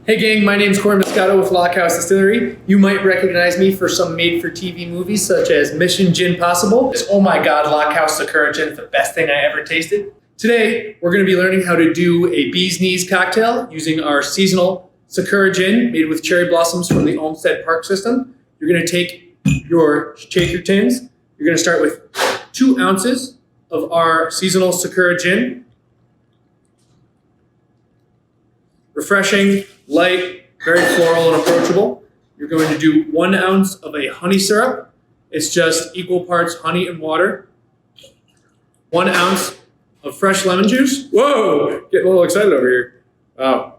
Hey gang, my name's Corey Moscato with Lockhouse Distillery. You might recognize me for some made-for-TV movies such as Mission Gin Possible. Oh my god, Lockhouse Sakura Gin is the best thing I ever tasted. Today, we're going to be learning how to do a bee's knees cocktail using our seasonal Sakura Gin made with cherry blossoms from the Olmsted Park system. You're going to take your shaker tins. You're going to start with 2 ounces of our seasonal Sakura Gin. Refreshing, light, very floral and approachable. You're going to do 1 ounce of a honey syrup. It's just equal parts honey and water. 1 ounce of fresh lemon juice. Whoa, getting a little excited over here. Wow.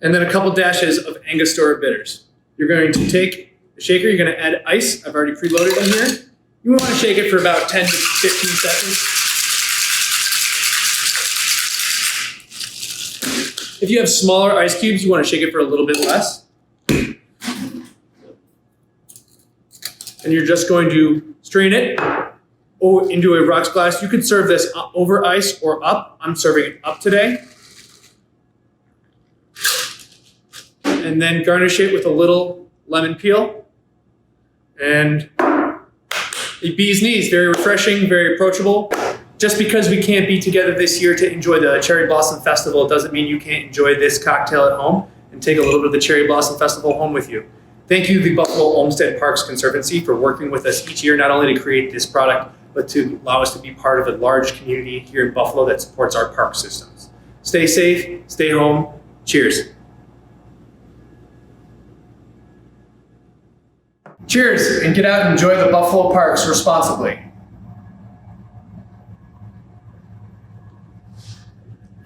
And then a couple dashes of Angostura bitters. You're going to take the shaker, you're going to add ice. I've already preloaded in here. You want to shake it for about 10 to 15 seconds. If you have smaller ice cubes, you want to shake it for a little bit less. And you're just going to strain it into a rocks glass. You could serve this over ice or up. I'm serving it up today. And then garnish it with a little lemon peel. And a bee's knees, very refreshing, very approachable. Just because we can't be together this year to enjoy the Cherry Blossom Festival doesn't mean you can't enjoy this cocktail at home and take a little bit of the Cherry Blossom Festival home with you. Thank you, the Buffalo Olmsted Parks Conservancy, for working with us each year, not only to create this product, but to allow us to be part of a large community here in Buffalo that supports our park systems. Stay safe, stay home. Cheers. Cheers, and get out and enjoy the Buffalo parks responsibly.